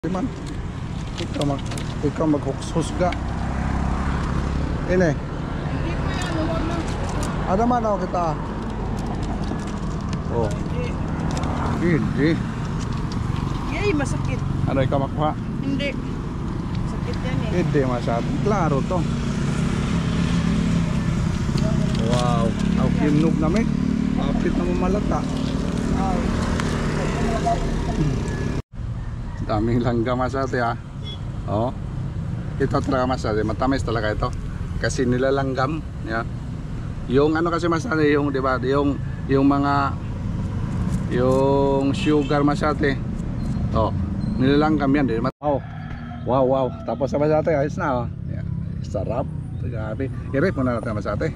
Man, ikaw maghusga. Ini. Hindi pa yan, huwag na. Ada man ako kita. Oh. Hindi. Yay, masakit. Ano ikaw makuha? Hindi. Sakit yan eh. Hindi masyado. Klaro to. Wow. Ang kinog namin. Kapit na mamalata. Daming langga masate ha. Oh. Ito talaga masate. Matamis talaga ito. Kasi nilalanggam. Yeah. Yung ano kasi masate, yung diba, yung mga yung sugar masate. Oh. Nilalanggam yan. Diba? Oh. Wow, wow. Tapos sa masate, ayos na oh. Yeah. Sarap. Grabe. I-rate muna natin masate.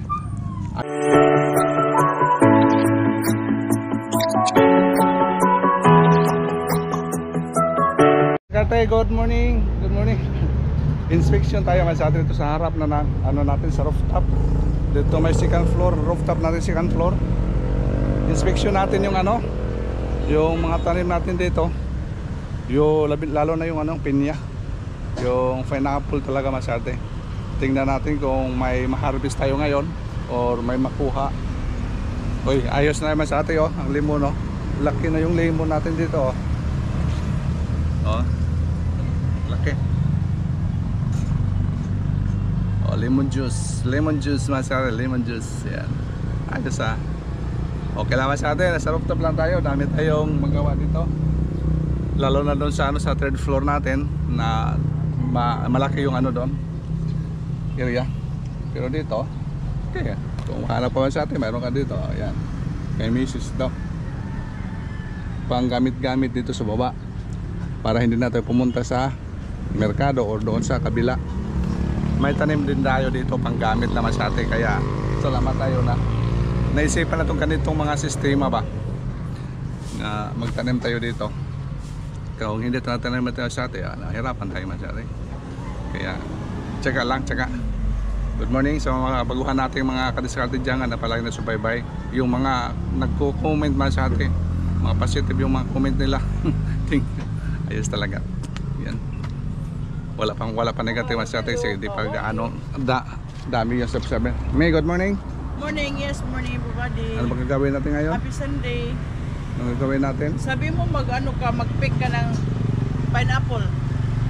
Kate, good morning. Good morning. Inspection tayo masate dito sa harap na ano natin sa rooftop. Dito may second floor, rooftop natin second floor. Inspection natin yung ano, yung mga tanim natin dito. Yung lalo na yung ano, pinya. Yung pineapple talaga masate. Tingnan natin kung may ma-harvest tayo ngayon or may makuha. Uy, ayos na naman masate oh, ang limon oh. Laki na yung limon natin dito oh. Oh. Laki. Oh, lemon juice masate, lemon juice. Yan. Ayos ah. Okay lang masate, nasa rooftop lang tayo. Dami tayong magawa dito. Lalo na doon sa ano, sa third floor natin na malaki yung ano doon. Area. Pero dito, okay. Kung hanap pa masate, mayroon ka dito. Ayan. Kay Mrs. daw. Pang gamit-gamit dito sa baba. Para hindi natin pumunta sa merkado o doon sa kabila. May tanim din tayo dito pang gamit na masate, kaya salamat tayo na naisipan na itong ganitong mga sistema ba na magtanim tayo dito. Kung hindi tanim tayo masate, nahirapan tayo masate. Kaya tsaka lang, tsaka. Good morning sa mga baguhan nating mga kadiskarte dyan na palagi na subaybay. Yung mga nagko-comment masate, mga positive yung mga comment nila. Ayos talaga. Yan. Wala pa negative masate, sige di pa ano dami yung sabi. May good morning. Morning, yes, morning everybody. Ano bang gagawin natin ngayon? Happy Sunday. Ano gagawin natin? Sabi mo mag-pick ka ng pineapple.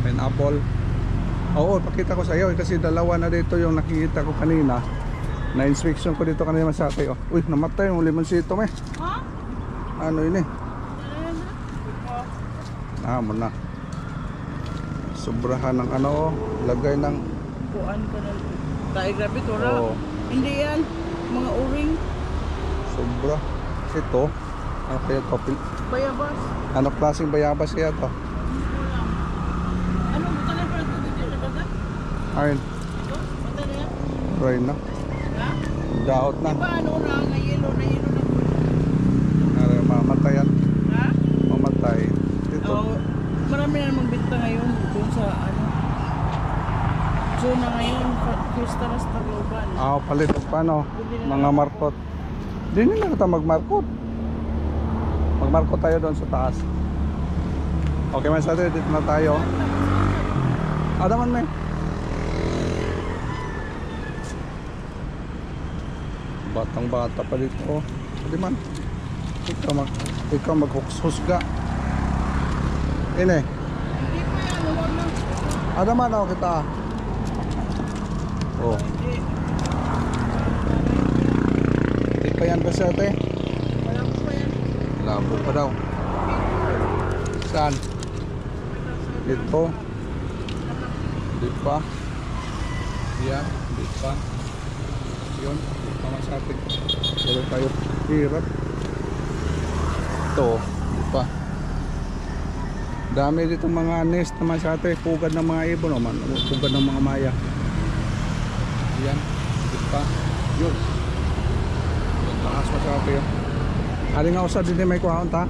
Pineapple. Oo, pakita ko sa iyo kasi dalawa na dito yung nakikita ko kanina. Na inspection ko dito kanina masate oh. Uy, namatay yung limonsito me. Ha? Ano ini? Muna. Sobrahan ng ano, lagay ng Kuan ka na. Dahil grabe to ra. oh, Hindi yan. Mga uring. sobra. Ito, ano kaya to? Bayabas. Ano klaseng bayabas kaya to? Ano ba tayo para ito dito na bagat? Ayun, Ito? Bata na yan? try na. Ha? Daot na. Diba ano na, nga yellow na. Ano, mamatayan. Ha? Mamatay. Ito. Oh, marami na namang binta ngayon doon sa ano. Zona ngayon, Fiesta Global. Palit pa no? Mga markot. Hindi na kita magmarkot. Magmarkot tayo doon sa taas. Okay man sa dito na tayo. Adaman may. Batang bata pa dito. Hindi man. Ikaw maghusga. Ini. Hindi pa yan, huwag na. Adaman ako kita. Oh. Hindi. Hindi pa yan kasi ate. Wala ko pa yan. Labo pa daw. Saan? Dito. Di pa. Yan. Di pa. Yun. Tama sa atin. Wala tayo hirap. Ito. Di pa. Dami dito mga nest naman sa atin. Pugad ng mga ibon. O man. Pugad ng mga maya. Yan. Di pa. Yun. Taas pa sa atin. Hari nga usad din may kuhaon ta.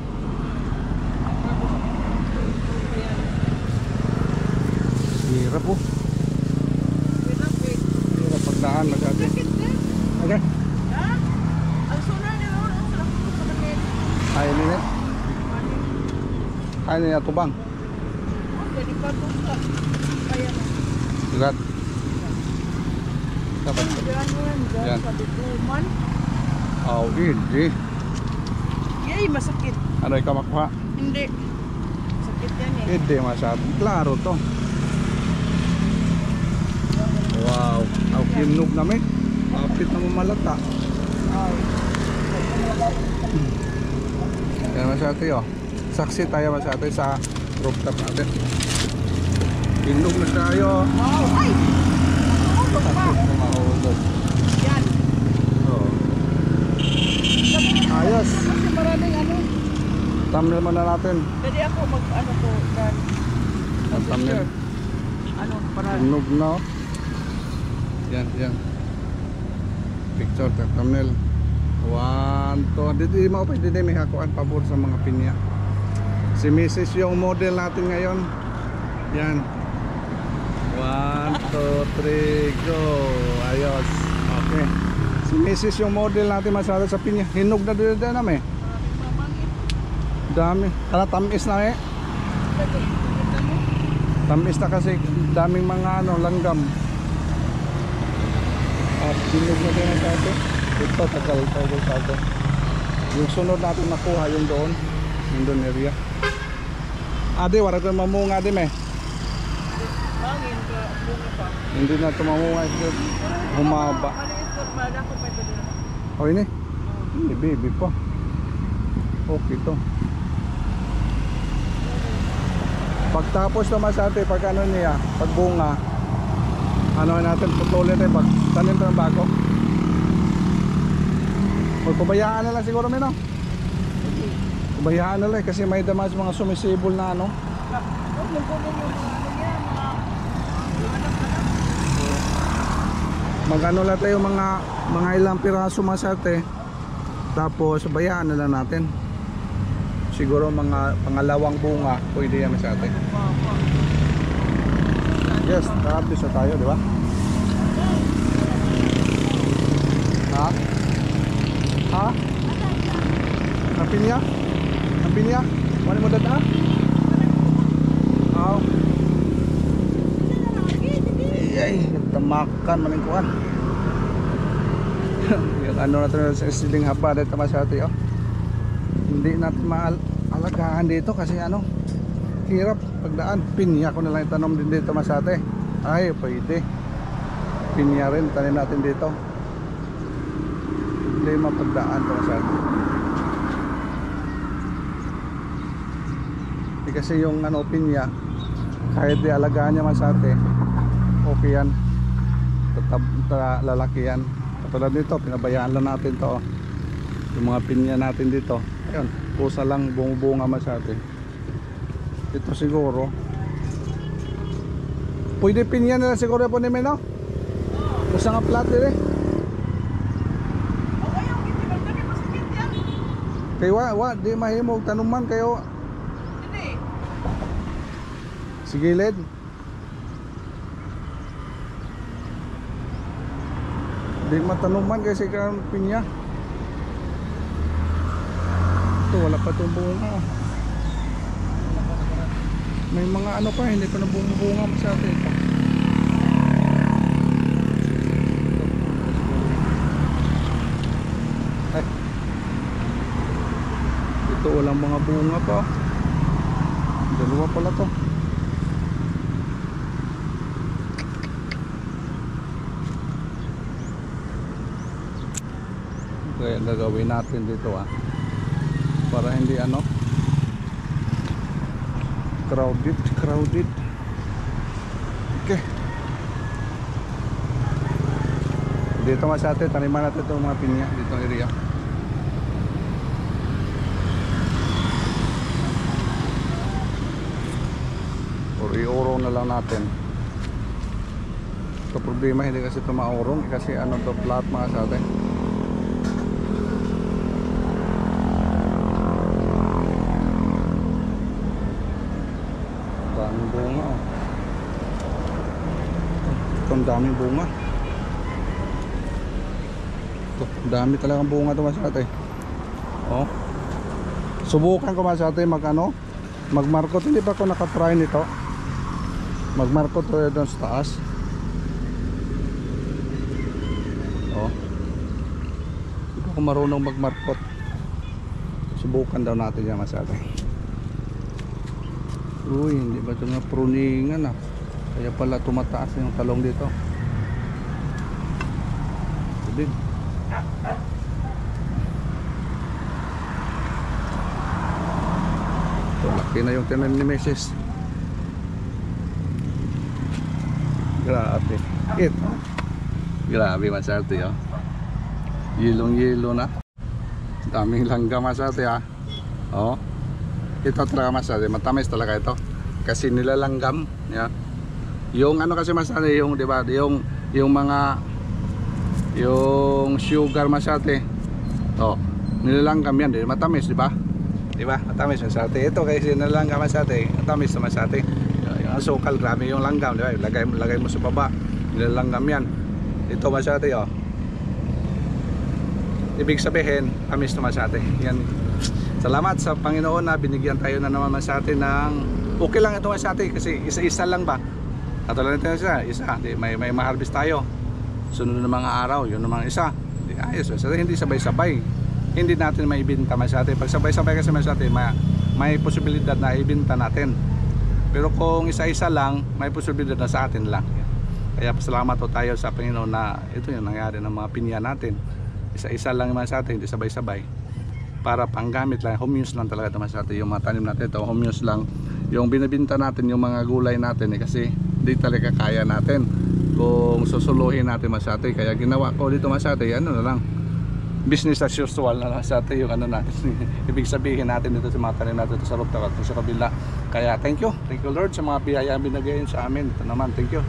Hirap po. Hirap pagdaan magkati. Okay. Ha? Ang suna niya doon, ang sarap ko sa kanil. Ay nini. Ay nini atubang. Okay Pagbuka. Kaya na. Sugat. Dapat. Diyan mo yan. Yan. Diyan sa bituman. Oh, hindi. Yay, masakit. Ano ikaw makuha? Hindi. Sakit yan eh. Hindi masyado. Klaro to. Wow. Aw, kinog namin. Kapit na mamalata. Ay. Yan masyado oh. Saksi tayo masyado sa rooftop natin. Kinog na tayo. Wow. Ay! Mahulog pa. Kapit na mahulog. Yan. Oh. Ayos. Kasi maraming ano. Thumbnail muna natin. Pwede ako mag-ano to. Dan. Ang thumbnail. Ano, para. Kinog na oh. Yan, yan. Picture, thumbnail. 1, 2. Dito mo pwede din may hakuan pabor sa mga pinya. Si Mrs. yung model natin ngayon. Yan. 1, 2, 3, go. Ayos. Okay. Si Mrs. yung model natin masyado sa pinya. Hinog na dito na namin. Maraming mamangit. Dami. Kana tamis na eh. Ito mo. Tamis na kasi daming mga ano, langgam. At hinog na din sa atin. Ito, tagal. Yung sunod natin nakuha yung doon. Yung doon area. Adi, wala ko mamunga din eh. Bangin ka. Bunga pa. Hindi na ito mamunga. Humaba. Maliit ko. Mala ko pa ito din. O ini? Hindi, baby pa. Okay to. Pagtapos naman sa atin, pag ano niya, pag bunga, ano natin, putulin natin, pag tanim ng bago. Magpabayaan na lang siguro may no? Pabayaan na lang kasi may damas mga sumisibol na ano. Huwag mo kunin yung mga ano niya. Mga anak. Magano lang tayo mga ilang piraso masate. Tapos bayaan na lang natin. Siguro mga pangalawang bunga pwede yan sa atin. Yes, tapos na tayo, di ba? Ha? Ha? Napinya? Napinya? Mani mo dada? Aw. Ay, tamakan maning kuan. Yung ano natin sa siling haba dito masyati oh. Hindi natin maalagaan dito kasi ano, hirap pagdaan. Pinya ko na lang itanom din dito masyati. Ay, pwede. Pinya rin tanim natin dito. Problema pagdaan to masyati. Kasi yung ano, pinya, kahit di alagaan niya masyati, okay yan. Lalaki yan. Katulad nito, pinabayaan lang natin to. Yung mga pinya natin dito, ayun, pusa lang bumubunga masyati. Ito siguro pwede pinya na lang siguro po ni Mino. Basta nga plat din eh. Okay, yung kitibag na masakit yan. Kaya di mahimog tanuman kayo. Hindi. Sige led. Di matanuman kasi kan pinya. Ito wala pa itong bunga. May mga ano pa hindi pa nabubunga sa atin ito. Ay. Ito walang mga bunga pa. Dalawa pala to. Kaya gagawin natin dito para hindi ano crowded. Okay. Dito nga sa atin, taniman natin itong mga pinya dito ang area. Or iurong na lang natin. Ito problema, hindi kasi ito maurong kasi ano to, flat mga sa atin. Daming bunga Itong daming bunga. Ito, dami talagang bunga ito mas ate. Oh. Subukan ko mas ate mag markot. Hindi pa ako nakatry nito. Magmarko tayo doon sa taas. Oh. Hindi ko marunong magmarkot. Subukan daw natin yan masyado. Uy, hindi ba ito nga pruningan ah. Kaya pala tumataas yung talong dito. Tubig. Ito, laki na yung tinan ni Mrs. Grabe. Grabe masarte oh. Yelong-yelo na. Daming langga masarte ah. Oh. Ito talaga masarte, matamis talaga ito. Kasi nilalanggam, yeah. Yung ano kasi masarte, yung 'di ba, yung mga yung sugar masarte. Oh, nilalanggam yan, matamis, 'di ba? 'Di ba? Matamis masarte. Ito kasi nilalanggam masarte, matamis na masarte. Yung asukal, grabe yung langgam, di ba? Lagay mo sa baba, nilalanggam yan. Ito masate, oh. Ibig sabihin, amis na masate. Yan. Salamat sa Panginoon na binigyan tayo na naman masate ng okay lang ito masate kasi isa-isa lang ba? Katulad nito isa. May ma-harvest tayo. Sunod ng mga araw, yun naman isa. Ayos, masate, hindi sabay-sabay. Hindi natin maibenta masate. Pag sabay-sabay kasi masate, may posibilidad na ibenta natin. Pero kung isa-isa lang, may posibilidad na sa atin lang. Kaya pasalamat po tayo sa Panginoon na ito yung nangyari ng mga pinya natin. Isa-isa lang naman sa atin, hindi sabay-sabay. Para panggamit lang, home use lang talaga naman sa atin. Yung mga tanim natin ito, home use lang. Yung binibinta natin, yung mga gulay natin kasi hindi talaga kaya natin kung susuluhin natin masate. Kaya ginawa ko dito masate, ano na lang, business as usual na lang sa atin yung ano natin. Ibig sabihin natin dito sa mga tanim natin ito sa rooftop at sa kabila. Kaya thank you Lord sa mga biyaya binigay sa amin. Ito naman, thank you.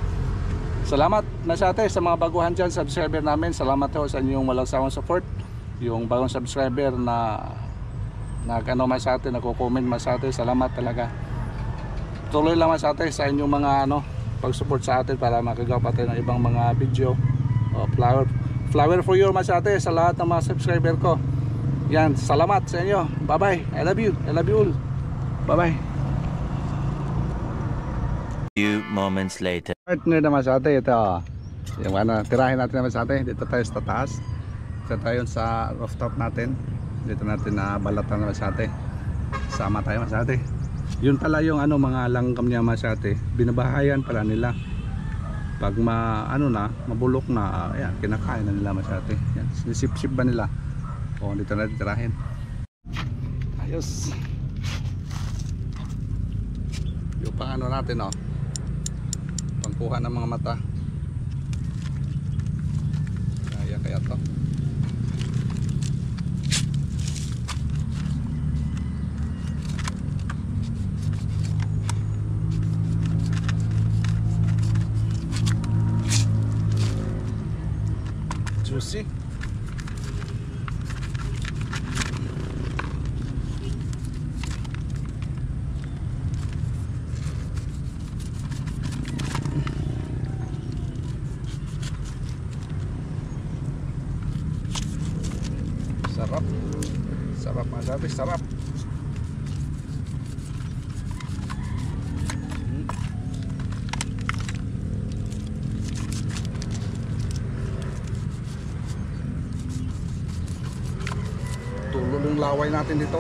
Salamat masate sa mga baguhan dyan, subscriber namin. Salamat ho sa inyong walang sawang support. Yung bagong subscriber na nag-ano masate, nagko-comment masate, salamat talaga. Tuloy lang masate sa inyong mga pag-support sa atin para makagawa pa tayo ng ibang mga video. Flower for you masate sa lahat ng mga subscriber ko. Yan, salamat sa inyo. Bye bye. I love you all. Bye bye. Few moments later. Partner naman sa atin ito. Yung tirahin natin naman sa atin. Dito tayo sa taas. Dito tayo sa rooftop natin. Dito natin na balatan naman sa atin. Sama tayo naman sa atin. Yun pala yung mga langgam niya naman sa atin. Binabahayan pala nila. Pag mabulok na, ayan, kinakain na nila mas atin. Yan, sinisip-sip ba nila? O, dito natin tirahin. Ayos. Yung pang natin, pangkuha ng mga mata. Kaya to. Juicy. Sarap masabi, sarap. Tulo yung laway natin dito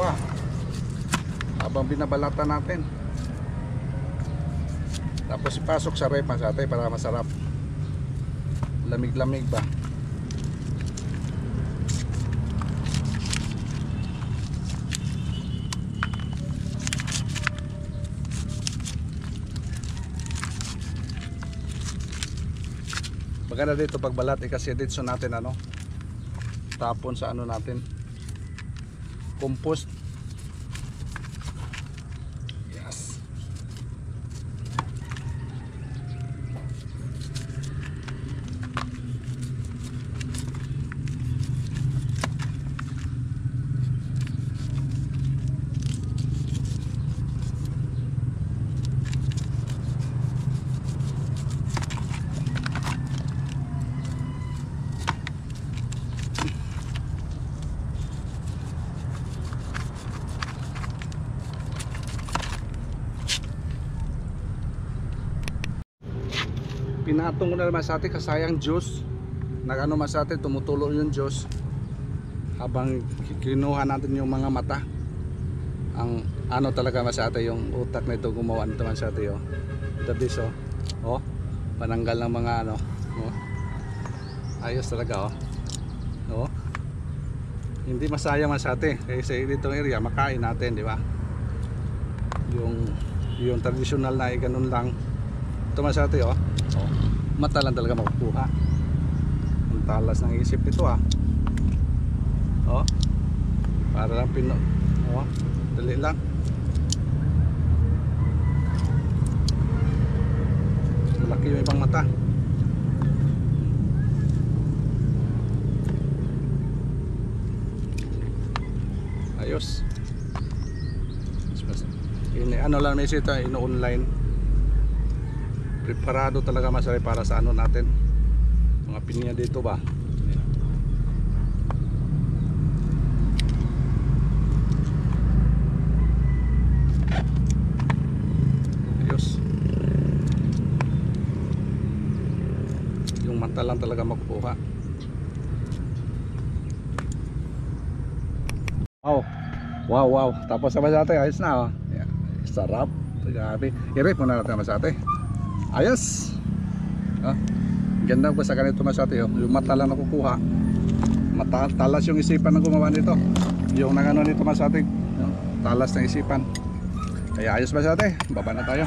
habang binabalatan natin, tapos ipasok sa rep masate para masarap, lamig-lamig ba. Maganda dito pagbalat kasi dito natin tapon sa natin compost. Yes. Pinatong ko na naman sa atin kasayang juice. Nagano mas sa atin, tumutulo yung juice. Habang kinuha natin yung mga mata. Ang ano talaga mas sa atin, yung utak na ito gumawa nito mas sa atin. Oh. Ito oh. Pananggal ng mga ano. Oh. Ayos talaga oh. Oh. Hindi masayang mas sa atin. Kasi dito area makain natin, di ba? Yung traditional na ganun lang. Ito mas sa atin oh. Oh. Mata lang talaga makukuha. Ang talas ng isip nito ah. Oh. Para lang oh. Dali lang. Malaki yung ibang mata. Ayos. Ano lang may ito, ino-online. Preparado talaga masarap para sa ano natin. Mga pinya dito ba? Ayos. Yung mata lang talaga makukuha. Wow. Tapos sa masate, ayos na oh. Yeah. Sarap. Grabe. I-rate muna natin masate. Ayos. Ah. Ganda ko sa ganito masate oh. Yung mata lang nakukuha. Talas yung isipan ng gumawa nito. Yung nangano nito masate, talas ng isipan. Kaya ayos masate. Baba na tayo.